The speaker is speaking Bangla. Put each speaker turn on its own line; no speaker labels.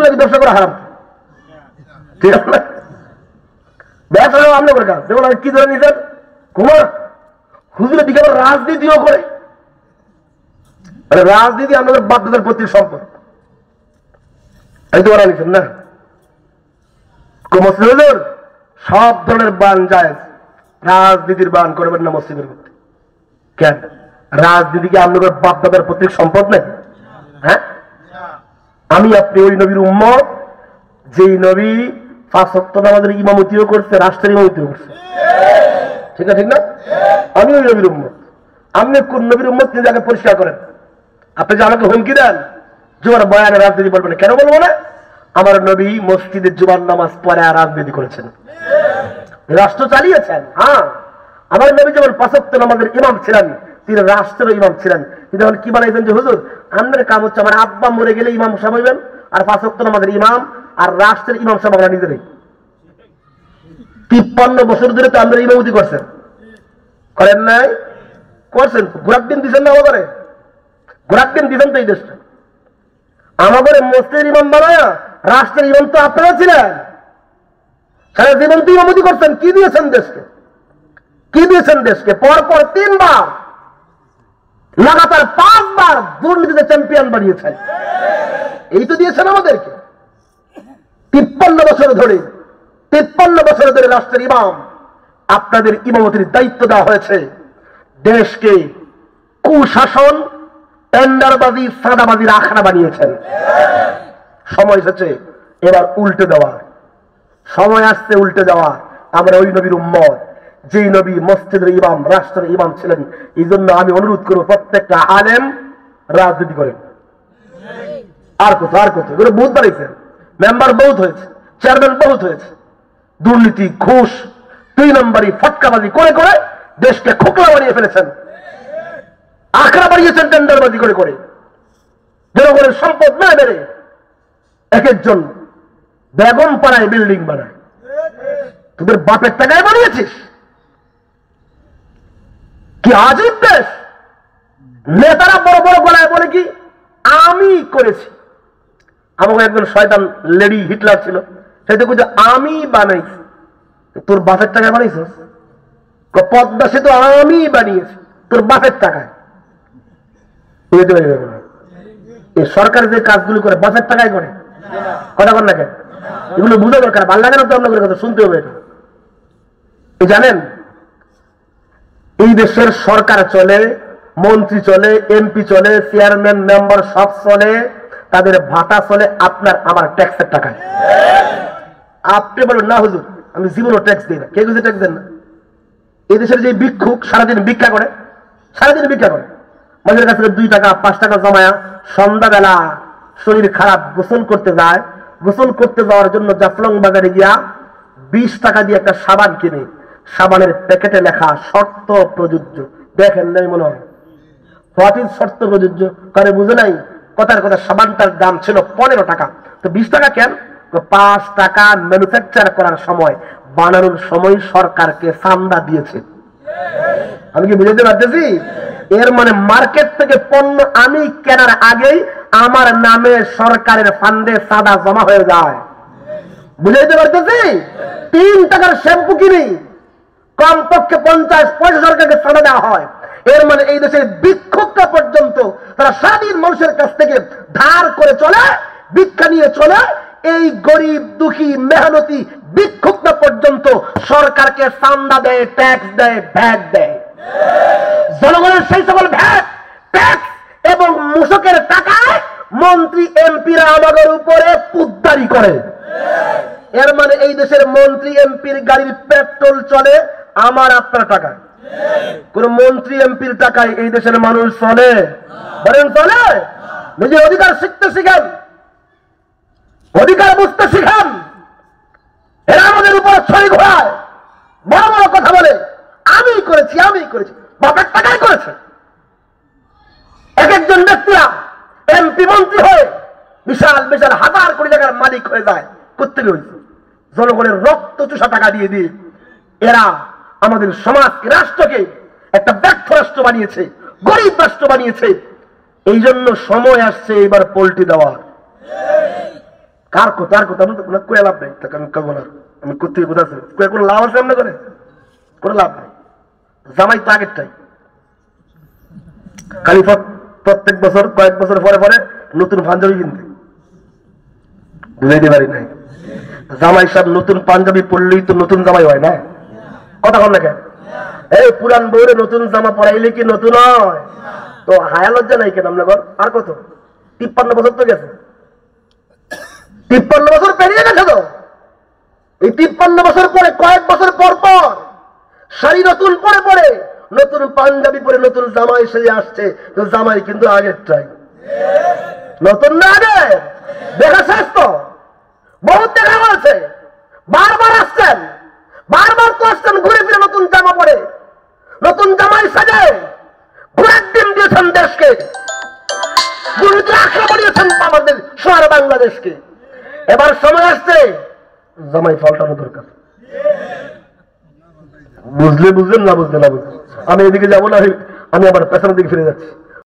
নাকি ব্যবসা করা হারাম, ঠিক আছে না? ব্যবসা আপনি করে কাজ যেমন কি ধরে নিতেন কুমার হুজুরের দিকে আবার রাজনীতিও করে। রাজনীতি আমাদের বাধ্যতার প্রতি সম্পদ, এই তো ওরা নিছেন না। হুজুর সব ধরনের বান জায়েজ, রাজনীতির বান করবেন না মসজিদের মধ্যে। কেন? রাজনীতি কি আপনাদের বাপদাদার প্রত্যেক সম্পদ নেই? হ্যাঁ, আমি আপনি ওই নবীর উম্মত যেই নবী 5 ওয়াক্ত নামাজের ইমামতিও করছে, রাষ্ট্রের ইমামতিও করছে, ঠিক না? ঠিক না? আমি ওই নবীর উম্মত। আপনি কোন নবীর উম্মত তিনি আগে পরিষ্কার করেন। আপনি যে আমাকে হুমকি দেন জুমার বয়ানে রাজনীতি বলবেন, কেন বলবো না? আমার নবী মসজিদে জুমার নামাজ পড়ে আর রাজনীতি করেছেন, রাষ্ট্র চালিয়েছেন। হ্যাঁ, আমার নবী যেমন 5 ওয়াক্ত নামাজের ইমাম ছিলেন, তিনি রাষ্ট্রের ইমাম ছিলেন। তিনি যখন কি বানাইছেন যে হুজুর আপনার কাম হচ্ছে আমার আব্বা মরে গেলে ইমাম সাহেব হইবেন, আর 5 ওয়াক্ত নামাজের ইমাম আর রাষ্ট্রের ইমাম সাহেব আমরা নিজেরাই। 53 বছর ধরে তো আমরা ইমামতি করছেন, করেন নাই? করছেন। ঘোরাক দিন দিচ্ছেন না আমাদের, ঘোরাক দিন দিচ্ছেন তো এই দেশটা। আমাদের মসজিদের ইমাম বানায় রাষ্ট্রের ইমাম তো আপনারা ছিলেন, সারা জীবন তো ইমামতি করছেন। কি দিয়েছেন দেশকে? কি দিয়েছেন দেশকে? পরপর 3 বার লাগাতার 5 বার দুর্নীতিতে চ্যাম্পিয়ন বানিয়েছেন, এই তো দিয়েছেন আমাদেরকে। 53 বছর ধরে, 53 বছর ধরে রাষ্ট্রের ইমাম আপনাদের ইমামতির দায়িত্ব দেওয়া হয়েছে। দেশকে কুশাসন, টেন্ডারবাজি, সাদাবাজির আখড়া বানিয়েছেন। সময় এসেছে এবার উল্টে দেওয়ার, সময় আসছে উল্টে দেওয়ার। আমরা ওই নবীর উম্মত যেই নবী মসজিদের ইমাম, রাষ্ট্রের ইমাম ছিলেন। এই জন্য আমি অনুরোধ করব প্রত্যেকটা আলেম রাজনীতি করেন। আর কত আর কত এগুলো বহুত বাড়িয়েছেন, মেম্বার বহুত হয়েছে, চেয়ারম্যান বহুত হয়েছে। দুর্নীতি, ঘুষ, 2 নম্বরই, ফটকাবাজি করে করে দেশকে খোকলা বানিয়ে ফেলেছেন, আখড়া বানিয়েছেন টেন্ডারবাজি করে করে। জনগণের সম্পদ না বেড়ে এক একজন বেগম পাড়ায় বিল্ডিং বানায়, তোদের বাপের টাকায় বানিয়েছিস। কি আজীব দেশ! নেতারা বড় বড় গলায় বলে কি আমি করেছি। আমাকে একজন শয়তান লেডি হিটলার ছিল, সেটা বলছে আমি বানাইছি। তোর বাপের টাকায় বানাইছিস? পদ্মা সেতু আমি বানিয়েছি, তোর বাপের টাকায়। এই সরকার যে কাজগুলো করে বাপের টাকায় করে, কথা বল না কেন? এগুলো বুঝা দরকার। ভালো লাগে না তো আপনাদের কথা শুনতে হবে। এটা জানেন এই দেশের সরকার চলে, মন্ত্রী চলে, এমপি চলে, চেয়ারম্যান মেম্বার সব চলে, তাদের ভাতা চলে আপনার আমার ট্যাক্সের টাকায়। আপনি বলেন না হুজুর আমি জীবনও ট্যাক্স দিই না। কে কিছু ট্যাক্স দেন না? এই দেশের যে ভিক্ষুক সারাদিন ভিক্ষা করে, সারাদিন ভিক্ষা করে, মানুষের কাছে 2 টাকা 5 টাকা জমায়া সন্ধ্যাবেলা শরীর খারাপ গোসল করতে যায়। গোসল করতে যাওয়ার জন্য জাফলং বাজারে গিয়া 20 টাকা দিয়ে একটা সাবান কিনে, সাবানের প্যাকেটে লেখা শর্ত প্রযোজ্য। দেখেন নাই মনে হয়? হোয়াট ইজ শর্ত প্রযোজ্য? কারে বুঝে নাই? কথার কথা সাবানটার দাম ছিল 15 টাকা, তো 20 টাকা কেন? 5 টাকা ম্যানুফ্যাকচার করার সময়, বানানোর সময় সরকারকে চাঁদা দিয়েছে। আমি কি বুঝাতে পারতেছি? এর মানে মার্কেট থেকে পণ্য আমি কেনার আগেই আমার নামে সরকারের ফান্ডে চাঁদা জমা হয়ে যায়। বুঝাইতে পারতেছি? 3 টাকার শ্যাম্পু কিনি, কমপক্ষে 50 পয়সা সরকারকে চাঁদা দেওয়া হয়। এর মানে এই দেশের ভিক্ষুকরা পর্যন্ত তারা স্বাধীন মানুষের কাছ থেকে ধার করে চলে, ভিক্ষা নিয়ে চলে। এই গরিব দুঃখী মেহনতি ভিক্ষুকরা পর্যন্ত সরকারকে চাঁদা দেয়, ট্যাক্স দেয়, ভ্যাট দেয়। জনগণের সেই সকল ভ্যাট, ট্যাক্স এবং মূসকের টাকায় মন্ত্রী এমপিরা আমাদের উপরে পুদ্দারি করে। এর মানে এই দেশের মন্ত্রী এমপির গাড়ির পেট্রোল চলে আমার আপনার টাকায়। কোন মন্ত্রী এমপির টাকায় এই দেশের মানুষ চলে? বলেন চলে? নিজের অধিকার শিখতে শিখেন, অধিকার বুঝতে শিখেন। এরা আমাদের উপর ছড়ি ঘোরায়, বড় বড় কথা বলে আমি করেছি, আমি করেছি। বাপের টাকায় করেছে। এক একজন ব্যক্তিরা এমপি মন্ত্রী হয়ে বিশাল বিশাল 1000 কোটি টাকার মালিক হয়ে যায়। কোত্থেকে হয়েছে? জনগণের রক্ত চুষা টাকা দিয়ে দিয়ে এরা আমাদের সমাজকে, রাষ্ট্রকে একটা ব্যর্থ রাষ্ট্র বানিয়েছে, গরিব রাষ্ট্র বানিয়েছে। এই জন্য সময় আসছে এবার পল্টি দেওয়ার। কার কথা আর কথা কয়ে লাভ নেই, তাকে আমি কেবল আমি কোথায় কোথা আছে কয়ে কোনো লাভ আছে এমনি করে, কোনো লাভ নেই। জামাই তো আগেরটাই, খালি প্রত্যেক বছর কয়েক বছর পরে পরে নতুন পাঞ্জাবি কিনতে, বুঝাইতে পারি নাই। জামাই সব নতুন পাঞ্জাবি পরলেই তো নতুন জামাই হয় না, কথা কন না কেন? এই পুরান বউরে নতুন জামা পরাইলে কি নতুন হয়? তো হায়া লজ্জা নাই কেন আপনার? আর কত 53 বছর তো গেছে, 53 বছর পেরিয়ে গেছে তো। এই 53 বছর পরে কয়েক বছর পর পর শাড়ি নতুন পরে পরে, নতুন পাঞ্জাবি পরে নতুন জামাই সেজে আসছে, তো জামাই কিন্তু আগেরটাই, নতুন না আগে। দেখা শেষ তো, বহুত দেখা হয়েছে, বারবার আসছেন, বারবার তো আসছেন ঘুরে ফিরে নতুন জামা পরে, নতুন জামাই সাজে ঘুরের ডিম দিয়েছেন দেশকে, গুরুত্ব আশা বাড়িয়েছেন আমাদের সারা বাংলাদেশকে। এবার সময় আসছে জামাই পাল্টানো দরকার। বুঝলে বুঝলেন, না বুঝলে না বুঝলেন। আমি এদিকে যাবো না, আমি আবার পেছনের দিকে ফিরে যাচ্ছি।